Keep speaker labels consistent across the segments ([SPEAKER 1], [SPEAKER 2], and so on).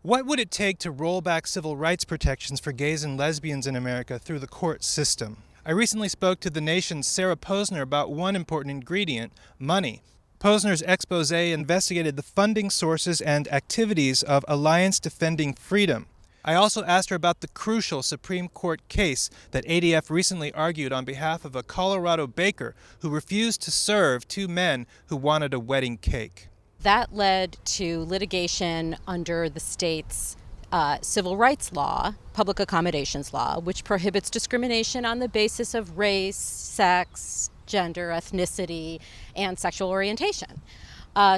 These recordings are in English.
[SPEAKER 1] What would it take to roll back civil rights protections for gays and lesbians in America through the court system? I recently spoke to The Nation's Sarah Posner about one important ingredient, money. Posner's expose investigated the funding sources and activities of Alliance Defending Freedom. I also asked her about the crucial Supreme Court case that ADF recently argued on behalf of a Colorado baker who refused to serve two men who wanted a wedding cake.
[SPEAKER 2] That led to litigation under the state's civil rights law, public accommodations law, which prohibits discrimination on the basis of race, sex, gender, ethnicity, and sexual orientation.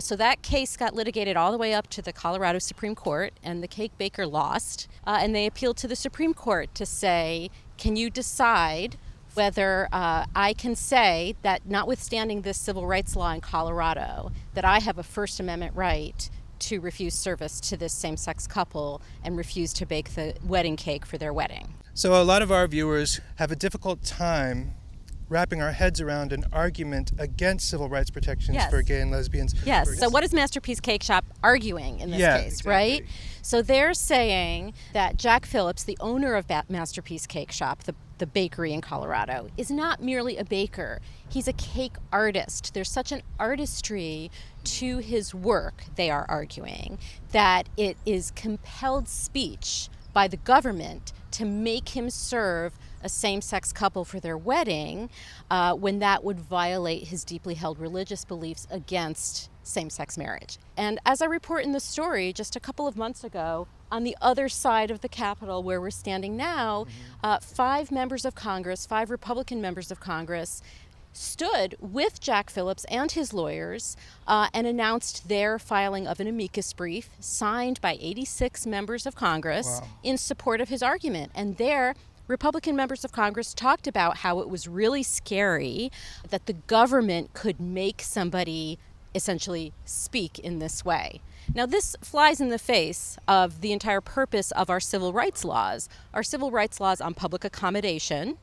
[SPEAKER 2] So that case got litigated all the way up to the Colorado Supreme Court, and the cake baker lost. And they appealed to the Supreme Court to say, can you decide whether I can say that, notwithstanding this civil rights law in Colorado, that I have a First Amendment right to refuse service to this same-sex couple and refuse to bake the wedding cake for their wedding.
[SPEAKER 1] So a lot of our viewers have a difficult time wrapping our heads around an argument against civil rights protections for gay and lesbians.
[SPEAKER 2] Yes, so what is Masterpiece Cakeshop arguing in this case,
[SPEAKER 1] exactly.
[SPEAKER 2] Right? So they're saying that Jack Phillips, the owner of Masterpiece Cakeshop, the bakery in Colorado, is not merely a baker. He's a cake artist. There's such an artistry to his work, they are arguing, that it is compelled speech by the government to make him serve a same-sex couple for their wedding when that would violate his deeply held religious beliefs against same-sex marriage. And as I report in the story, just a couple of months ago, on the other side of the Capitol where we're standing now, 5 members of Congress, 5 Republican members of Congress, stood with Jack Phillips and his lawyers and announced their filing of an amicus brief signed by 86 members of Congress in support of his argument. And there, Republican members of Congress talked about how it was really scary that the government could make somebody essentially speak in this way. Now, this flies in the face of the entire purpose of our civil rights laws. Our civil rights laws on public accommodation,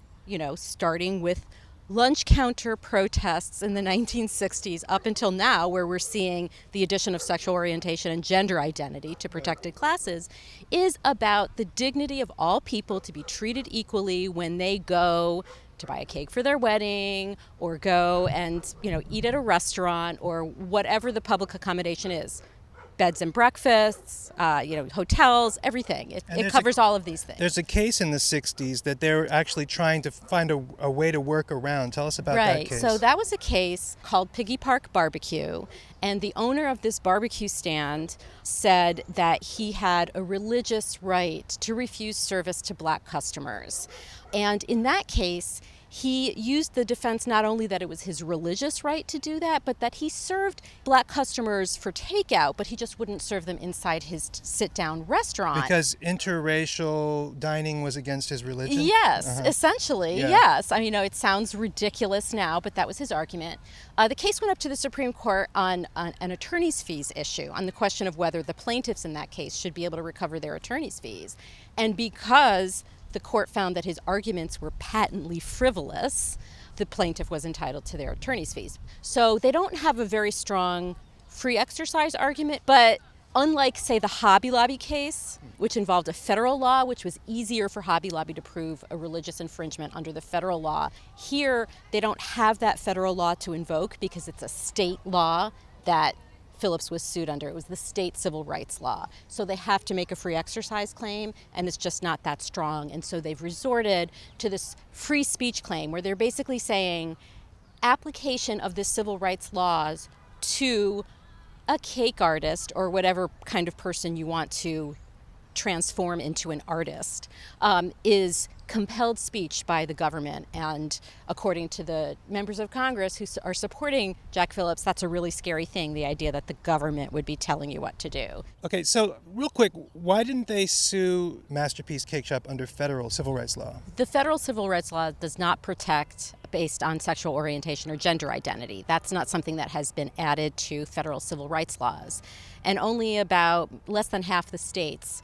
[SPEAKER 2] starting with lunch counter protests in the 1960s up until now, where we're seeing the addition of sexual orientation and gender identity to protected classes, is about the dignity of all people to be treated equally when they go to buy a cake for their wedding or go and eat at a restaurant or whatever the public accommodation is. Beds and breakfasts, hotels, everything. It covers all of these things.
[SPEAKER 1] There's a case in the 60s that they're actually trying to find a way to work around. Tell us about that case.
[SPEAKER 2] Right. So that was a case called Piggie Park Barbecue. And the owner of this barbecue stand said that he had a religious right to refuse service to black customers. And in that case, he used the defense not only that it was his religious right to do that, but that he served black customers for takeout, but he just wouldn't serve them inside his sit-down restaurant.
[SPEAKER 1] Because interracial dining was against his religion?
[SPEAKER 2] Yes, essentially, yes. I mean, it sounds ridiculous now, but that was his argument. The case went up to the Supreme Court on an attorney's fees issue, on the question of whether the plaintiffs in that case should be able to recover their attorney's fees. And because the court found that his arguments were patently frivolous, the plaintiff was entitled to their attorney's fees. So they don't have a very strong free exercise argument, but unlike, say, the Hobby Lobby case, which involved a federal law, which was easier for Hobby Lobby to prove a religious infringement under the federal law, here they don't have that federal law to invoke because it's a state law that Phillips was sued under. It was the state civil rights law. So they have to make a free exercise claim, and it's just not that strong. And so they've resorted to this free speech claim where they're basically saying application of the civil rights laws to a cake artist or whatever kind of person you want to transform into an artist is compelled speech by the government. And according to the members of Congress who are supporting Jack Phillips, that's a really scary thing, the idea that the government would be telling you what to do.
[SPEAKER 1] Okay, so real quick, why didn't they sue Masterpiece Cakeshop under federal civil rights law?
[SPEAKER 2] The federal civil rights law does not protect based on sexual orientation or gender identity. That's not something that has been added to federal civil rights laws. And only about less than half the states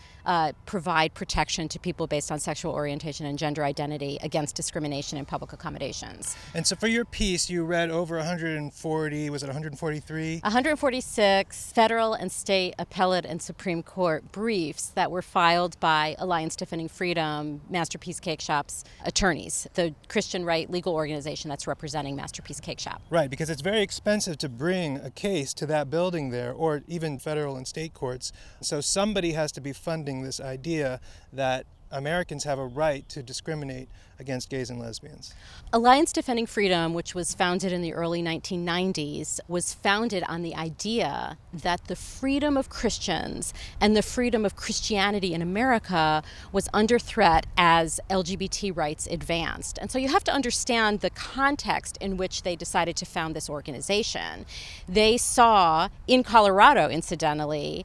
[SPEAKER 2] provide protection to people based on sexual orientation and gender identity against discrimination in public accommodations.
[SPEAKER 1] And so for your piece, you read over 140, was it 143?
[SPEAKER 2] 146 federal and state appellate and Supreme Court briefs that were filed by Alliance Defending Freedom, Masterpiece Cakeshop's attorneys, the Christian right legal organization that's representing Masterpiece Cakeshop.
[SPEAKER 1] Right, because it's very expensive to bring a case to that building there, or even federal and state courts. So somebody has to be funding this idea that Americans have a right to discriminate against gays and lesbians.
[SPEAKER 2] Alliance Defending Freedom, which was founded in the early 1990s, was founded on the idea that the freedom of Christians and the freedom of Christianity in America was under threat as LGBT rights advanced. And so you have to understand the context in which they decided to found this organization. They saw, in Colorado, incidentally,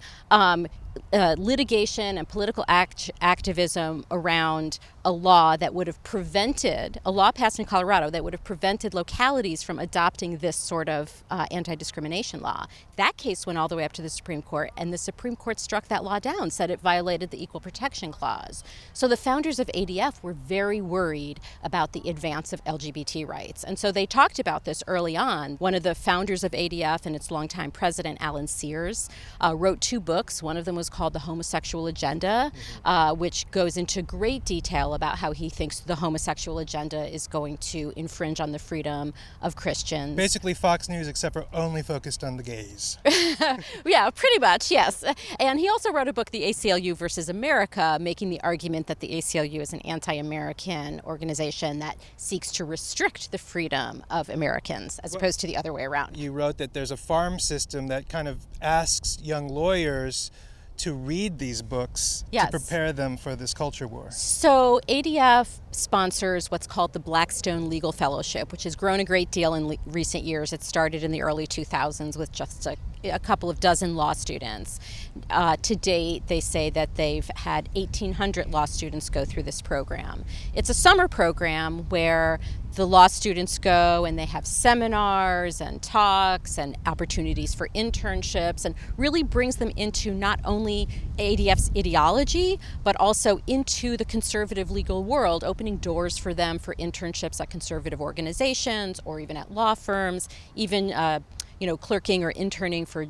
[SPEAKER 2] litigation and political activism around a law that would have prevented, a law passed in Colorado that would have prevented localities from adopting this sort of anti-discrimination law. That case went all the way up to the Supreme Court, and the Supreme Court struck that law down, said it violated the Equal Protection Clause. So the founders of ADF were very worried about the advance of LGBT rights. And so they talked about this early on. One of the founders of ADF and its longtime president, Alan Sears, wrote 2 books. One of them was called The Homosexual Agenda, which goes into great detail about how he thinks the homosexual agenda is going to infringe on the freedom of Christians.
[SPEAKER 1] Basically Fox News, except for only focused on the gays.
[SPEAKER 2] Yeah, pretty much, yes. And he also wrote a book, The ACLU versus America, making the argument that the ACLU is an anti-American organization that seeks to restrict the freedom of Americans as opposed to the other way around.
[SPEAKER 1] You wrote that there's a farm system that kind of asks young lawyers to read these books to prepare them for this culture war.
[SPEAKER 2] So ADF sponsors what's called the Blackstone Legal Fellowship, which has grown a great deal in recent years. It started in the early 2000s with just a couple of dozen law students. To date, they say that they've had 1,800 law students go through this program. It's a summer program where the law students go and they have seminars and talks and opportunities for internships, and really brings them into not only ADF's ideology, but also into the conservative legal world, opening doors for them for internships at conservative organizations or even at law firms, even clerking or interning for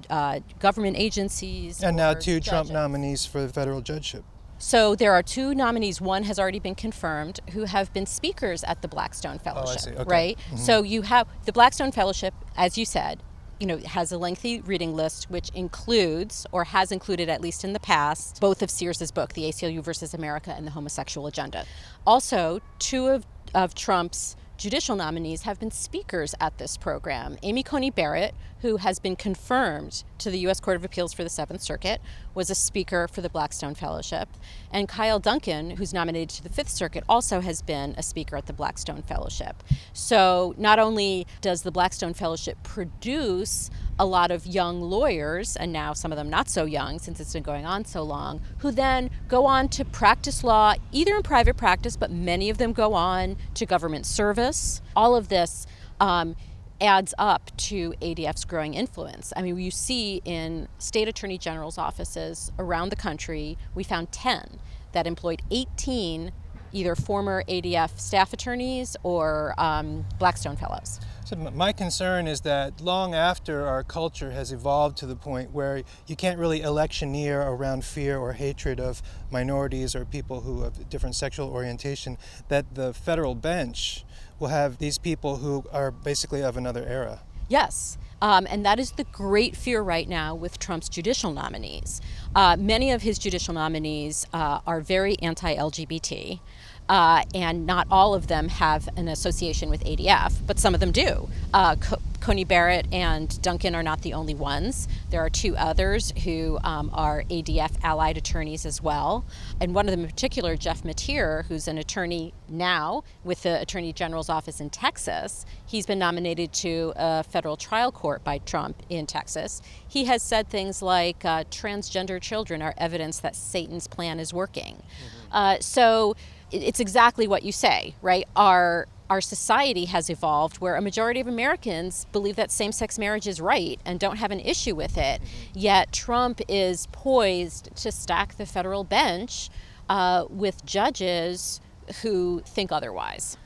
[SPEAKER 2] government agencies.
[SPEAKER 1] And now 2
[SPEAKER 2] judges.
[SPEAKER 1] Trump nominees for the federal judgeship.
[SPEAKER 2] So there are 2 nominees. One has already been confirmed, who have been speakers at the Blackstone Fellowship.
[SPEAKER 1] Oh, I see. Okay.
[SPEAKER 2] Right?
[SPEAKER 1] Mm-hmm.
[SPEAKER 2] So you have the Blackstone Fellowship, as you said, has a lengthy reading list, which includes, or has included at least in the past, both of Sears's book, The ACLU versus America and The Homosexual Agenda. Also, 2 of Trump's judicial nominees have been speakers at this program. Amy Coney Barrett, who has been confirmed to the U.S. Court of Appeals for the Seventh Circuit, was a speaker for the Blackstone Fellowship. And Kyle Duncan, who's nominated to the Fifth Circuit, also has been a speaker at the Blackstone Fellowship. So not only does the Blackstone Fellowship produce a lot of young lawyers, and now some of them not so young since it's been going on so long, who then go on to practice law, either in private practice, but many of them go on to government service. All of this adds up to ADF's growing influence. I mean, you see in state attorney general's offices around the country, we found 10 that employed 18 either former ADF staff attorneys or Blackstone fellows.
[SPEAKER 1] So my concern is that long after our culture has evolved to the point where you can't really electioneer around fear or hatred of minorities or people who have different sexual orientation, that the federal bench will have these people who are basically of another era.
[SPEAKER 2] Yes. And that is the great fear right now with Trump's judicial nominees. Many of his judicial nominees are very anti-LGBT. And not all of them have an association with ADF, but some of them do. Coney Barrett and Duncan are not the only ones. There are 2 others who are ADF allied attorneys as well. And one of them in particular, Jeff Mateer, who's an attorney now with the Attorney General's office in Texas. He's been nominated to a federal trial court by Trump in Texas. He has said things like transgender children are evidence that Satan's plan is working. So it's exactly what you say, right? Our our society has evolved where a majority of Americans believe that same-sex marriage is right and don't have an issue with it. Yet Trump is poised to stack the federal bench with judges who think otherwise.